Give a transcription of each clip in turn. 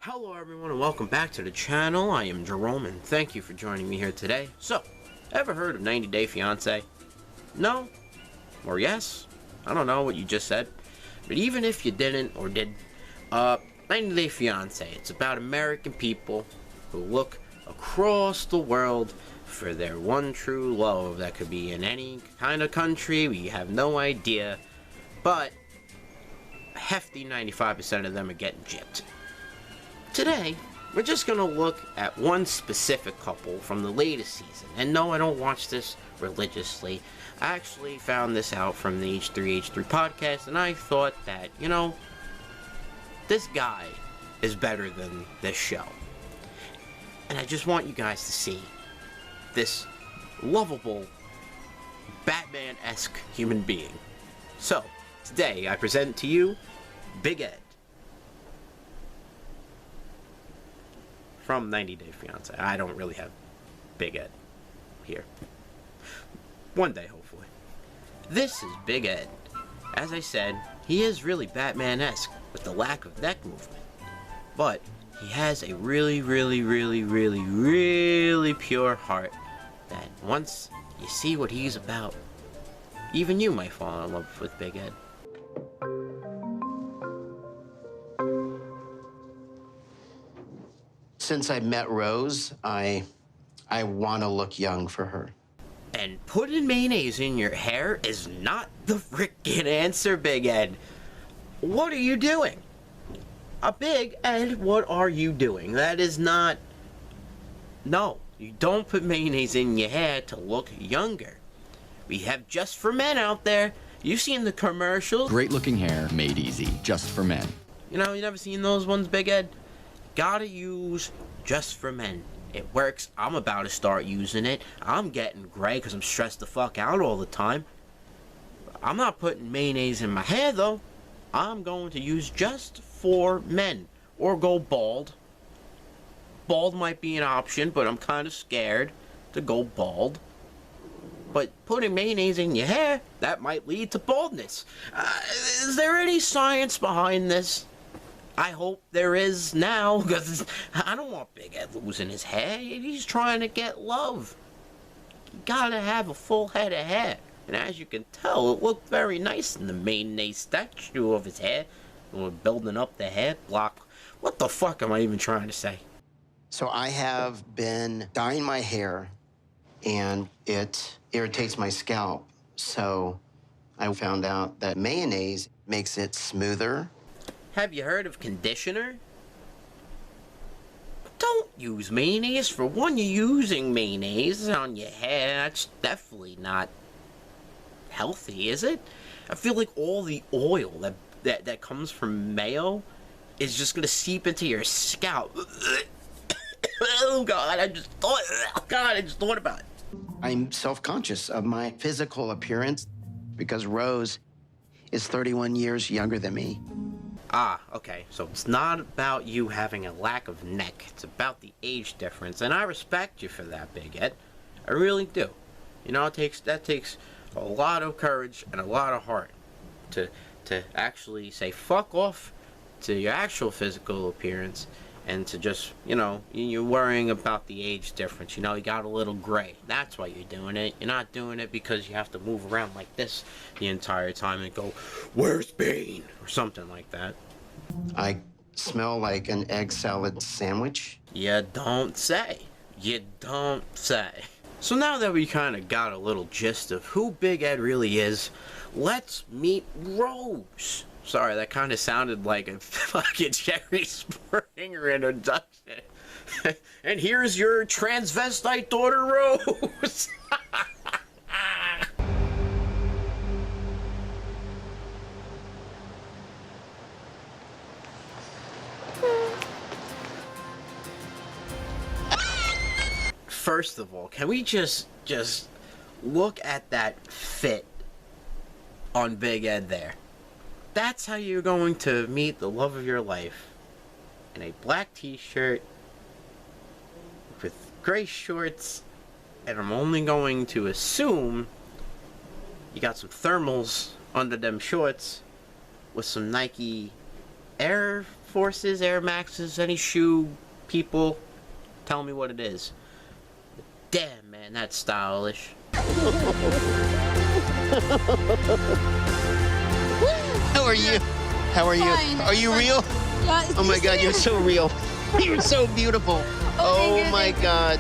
Hello everyone and welcome back to the channel. I am Jerome and thank you for joining me here today. So, ever heard of 90 Day Fiance? No? Or yes? I don't know what you just said. But even if you didn't or did, 90 Day Fiance, it's about American people who look across the world for their one true love. That could be in any kind of country, we have no idea. But a hefty 95% of them are getting gypped. Today, we're just going to look at one specific couple from the latest season. And no, I don't watch this religiously. I actually found this out from the H3H3 podcast, and I thought that, you know, this guy is better than this show. And I just want you guys to see this lovable, Batman-esque human being. So, today I present to you Big Ed. From 90 Day Fiance. I don't really have Big Ed here. One day, hopefully. This is Big Ed. As I said, he is really Batman-esque with the lack of neck movement. But he has a really pure heart that once you see what he's about, even you might fall in love with Big Ed. Since I met Rose, I want to look young for her. And putting mayonnaise in your hair is not the frickin' answer, Big Ed. What are you doing? Big Ed, what are you doing? That is not... No, you don't put mayonnaise in your hair to look younger. We have Just for Men out there. You've seen the commercials. Great looking hair, made easy, just for men. You know, you never seen those ones, Big Ed? Gotta use Just for Men. It works. I'm about to start using it. I'm getting gray because I'm stressed the fuck out all the time. I'm not putting mayonnaise in my hair though. I'm going to use Just for Men. Or go bald. Bald might be an option, but I'm kind of scared to go bald. But putting mayonnaise in your hair, that might lead to baldness. Is there any science behind this? I hope there is now, because I don't want Big Ed losing his hair. He's trying to get love. You gotta have a full head of hair. And as you can tell, it looked very nice in the mayonnaise statue of his hair. We're building up the hair block. What the fuck am I even trying to say? So I have been dyeing my hair, and it irritates my scalp. So I found out that mayonnaise makes it smoother. Have you heard of conditioner? Don't use mayonnaise. For one, you're using mayonnaise on your hair. That's definitely not healthy, is it? I feel like all the oil that comes from mayo is just gonna seep into your scalp. Oh God, I just thought about it. I'm self-conscious of my physical appearance because Rose is 31 years younger than me. Ah, okay, so it's not about you having a lack of neck, it's about the age difference, and I respect you for that, Big Ed. I really do. You know, that takes a lot of courage and a lot of heart to actually say fuck off to your actual physical appearance and to just, you know, you're worrying about the age difference. You know, you got a little gray. That's why you're doing it. You're not doing it because you have to move around like this the entire time and go, "Where's Bane?" or something like that. I smell like an egg salad sandwich. You don't say. You don't say. So now that we kind of got a little gist of who Big Ed really is, let's meet Rose. Sorry, that kind of sounded like a fucking Jerry Springer introduction. And here's your transvestite daughter, Rose. First of all, can we just look at that fit on Big Ed there? That's how you're going to meet the love of your life. In a black t-shirt with gray shorts, and I'm only going to assume you got some thermals under them shorts with some Nike Air Forces, Air Maxes, any shoe people? Tell me what it is. Damn, man, that's stylish. How are you? How are you? Fine. Are you real? Yeah, Oh my God, you're so real. You're so beautiful. Oh my God.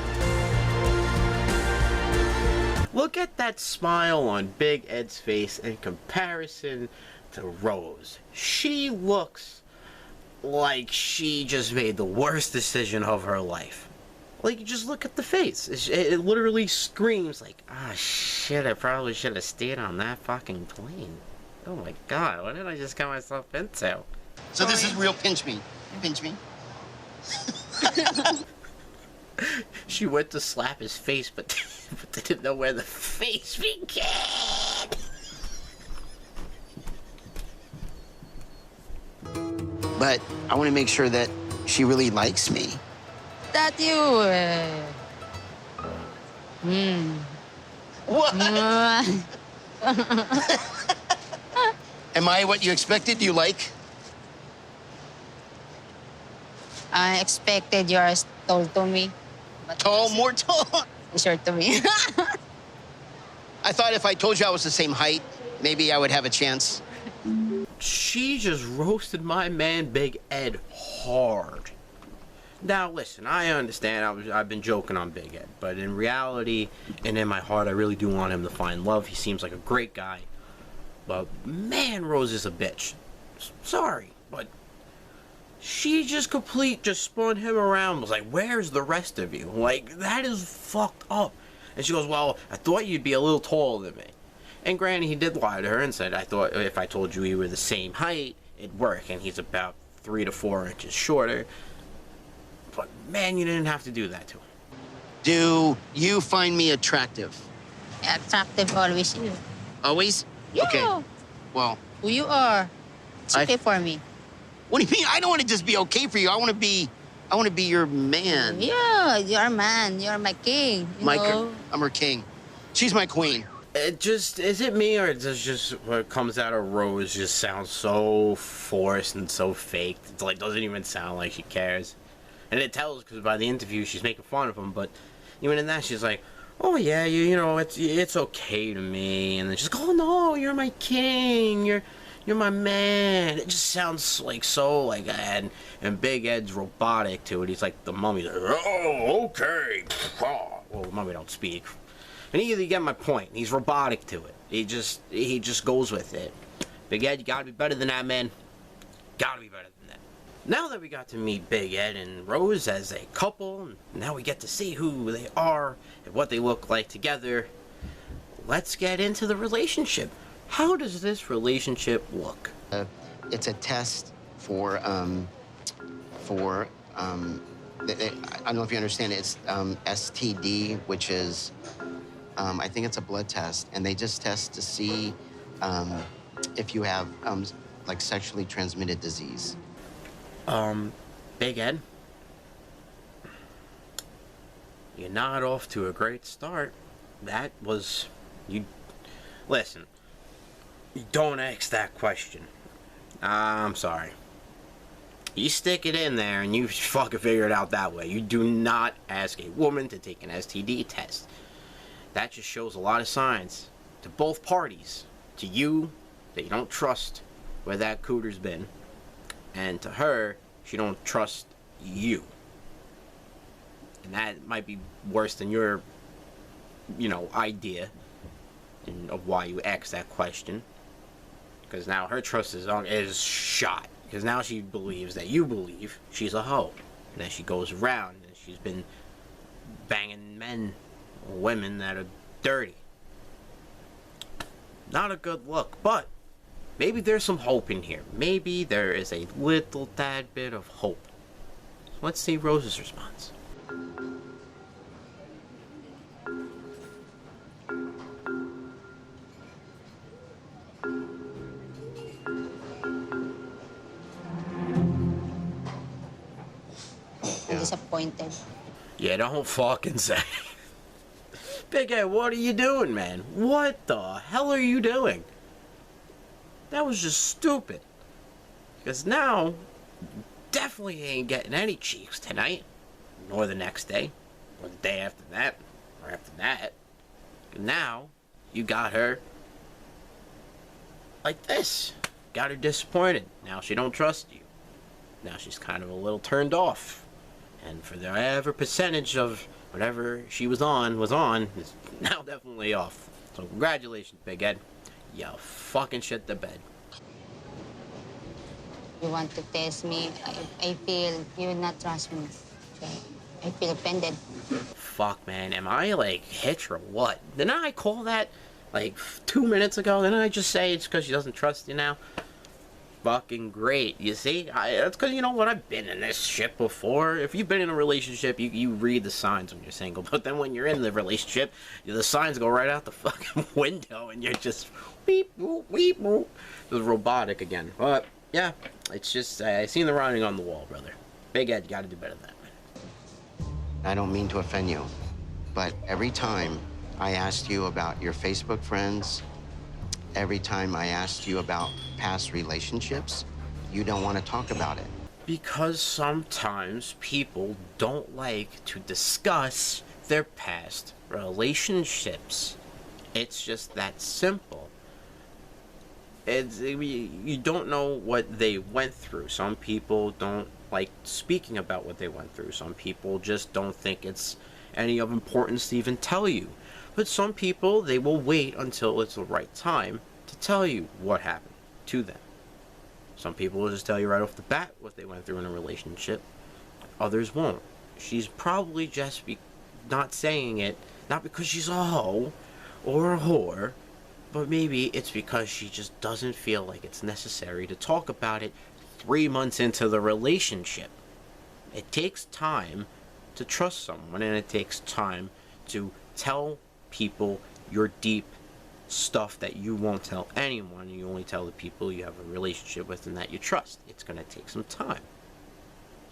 Look at that smile on Big Ed's face in comparison to Rose. She looks like she just made the worst decision of her life. Like, just look at the face. It literally screams like, ah, shit, I probably should have stayed on that fucking plane. Oh my God, what did I just get myself into? So this is real pinch me. Pinch me. She went to slap his face, but didn't know where the face began. But I want to make sure that she really likes me. That you. What? Am I what you expected? Do you like? I expected you are tall to me. But Tall, more tall? short to me. I thought if I told you I was the same height, maybe I would have a chance. She just roasted my man Big Ed hard. Now listen, I understand I've been joking on Big Ed, but in reality and in my heart I really do want him to find love. He seems like a great guy. But man, Rose is a bitch. Sorry, but she just spun him around, was like, where's the rest of you? Like, that is fucked up. And she goes, well, I thought you'd be a little taller than me. And granted, he did lie to her and said, I thought if I told you we were the same height, it'd work. And he's about 3 to 4 inches shorter. But man, you didn't have to do that to him. Do you find me attractive? Attractive always you. Always? Yeah. Okay. Well, Who you are. It's okay for me. what do you mean? I don't want to just be okay for you. I want to be your man. Yeah, you're man. You're my king. You know? I'm her king. She's my queen. Is it me, or does just what comes out of Rose just sound so forced and so fake? It's like, doesn't even sound like she cares. And it tells, because by the interview she's making fun of him, but even in that she's like, oh yeah, you know, it's okay to me. And then she's like, oh no, you're my king, you're my man. It just sounds like so like, and Big Ed's robotic to it. He's like the mummy, like, oh, okay. Well, the mummy don't speak. And you get my point. He's robotic to it. He just goes with it. Big Ed, you gotta be better than that, man. Gotta be better than that. Now that we got to meet Big Ed and Rose as a couple, now we get to see who they are and what they look like together. Let's get into the relationship. How does this relationship look? It's a test for I don't know if you understand it. It's STD, which is I think it's a blood test, and they just test to see if you have like sexually transmitted disease. Big Ed, you're not off to a great start. That was, listen, you don't ask that question. I'm sorry. You stick it in there and you fucking figure it out that way. You do not ask a woman to take an STD test. That just shows a lot of signs to both parties. To you, that you don't trust where that cooter's been. And to her, she don't trust you. And that might be worse than your, idea of why you asked that question. Because now her trust is shot. Because now she believes that you believe she's a hoe. And then she goes around and she's been banging men or women that are dirty. Not a good look, but maybe there's some hope in here. Maybe there is a little tad bit of hope. So let's see Rose's response. I'm disappointed. Yeah, don't fucking say. Big Ed, what are you doing, man? What the hell are you doing? That was just stupid. Because now, definitely ain't getting any cheeks tonight, nor the next day, or the day after that, or after that. Now, you got her like this. Got her disappointed. Now she don't trust you. Now she's kind of a little turned off. And for the whatever percentage of whatever she was on, is now definitely off. So congratulations, Big Ed. You fucking shit the bed. You want to test me. I feel you would not trust me. So I feel offended. Fuck, man. Am I, like, hitch or what? Didn't I call that, like, 2 minutes ago? Didn't I just say it's because she doesn't trust you now? Fucking great. You see? That's because, you know what? I've been in this shit before. If you've been in a relationship, you read the signs when you're single. But then when you're in the relationship, the signs go right out the fucking window, and you're just beep, boop, beep, boop. It was robotic again. But, yeah, it's just, I seen the writing on the wall, brother. Big Ed, you gotta do better than that, man. I don't mean to offend you, but every time I asked you about your Facebook friends, every time I asked you about past relationships, you don't want to talk about it. Because sometimes people don't like to discuss their past relationships. It's just that simple. You don't know what they went through. Some people don't like speaking about what they went through. Some people just don't think it's any of importance to even tell you. But some people, they will wait until it's the right time to tell you what happened to them. Some people will just tell you right off the bat what they went through in a relationship. Others won't. She's probably just not saying it, not because she's a hoe or a whore, but maybe it's because she just doesn't feel like it's necessary to talk about it 3 months into the relationship. It takes time to trust someone, and it takes time to tell people your deep stuff that you won't tell anyone. You only tell the people you have a relationship with and that you trust. It's going to take some time.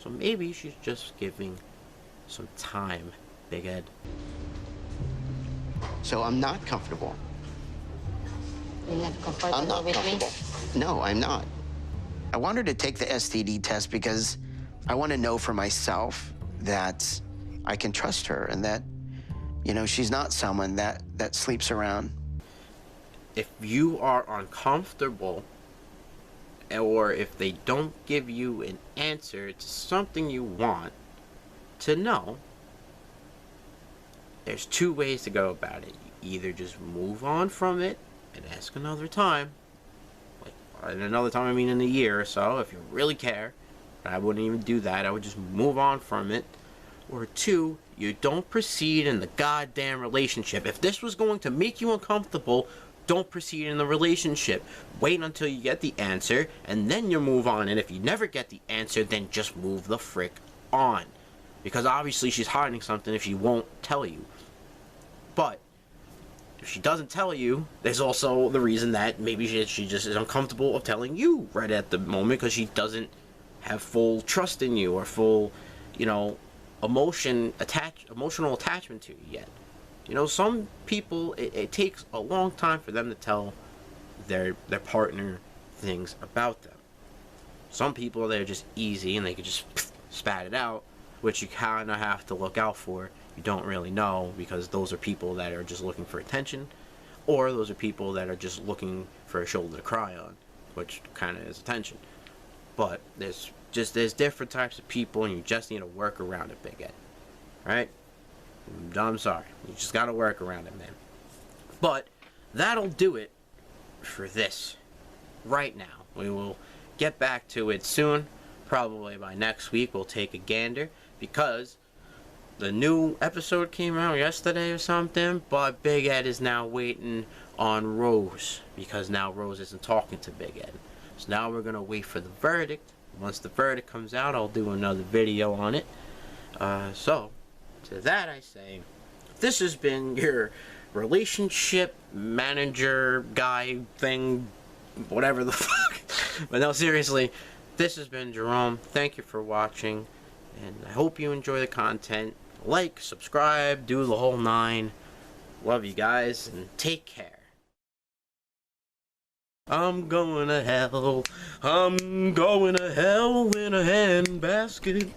So maybe she's just giving some time, Big Ed. So I'm not comfortable. You're not comfortable I'm not with comfortable. me? No, I'm not. I want her to take the STD test because I want to know for myself that I can trust her and that, you know, she's not someone that sleeps around. If you are uncomfortable, or if they don't give you an answer to something you want to know, there's 2 ways to go about it. You either just move on from it and ask another time. Like, and another time I mean in a year or so, if you really care. But I wouldn't even do that. I would just move on from it. Or 2, you don't proceed in the goddamn relationship. If this was going to make you uncomfortable, don't proceed in the relationship. Wait until you get the answer, and then you move on. And if you never get the answer, then just move the frick on. Because obviously she's hiding something if she won't tell you. But if she doesn't tell you, there's also the reason that maybe she just is uncomfortable of telling you right at the moment because she doesn't have full trust in you or full, you know, emotional attachment to you yet. You know, some people, it takes a long time for them to tell their partner things about them. Some people, they're just easy and they can just spat it out, which you kind of have to look out for. You don't really know, because those are people that are just looking for attention, or those are people that are just looking for a shoulder to cry on, which kind of is attention. But there's different types of people, and you just need to work around it, Big Ed. Right? I'm sorry. You just gotta work around it, man. But that'll do it for this right now. We will get back to it soon. Probably by next week we'll take a gander, because the new episode came out yesterday or something, but Big Ed is now waiting on Rose, because now Rose isn't talking to Big Ed. So now we're gonna wait for the verdict. Once the verdict comes out, I'll do another video on it. So to that I say, this has been your relationship manager guy thing, whatever the fuck. But no, seriously, this has been Jerome. Thank you for watching, and I hope you enjoy the content. Like, subscribe, do the whole 9. Love you guys, and take care. I'm going to hell. I'm going to hell in a handbasket.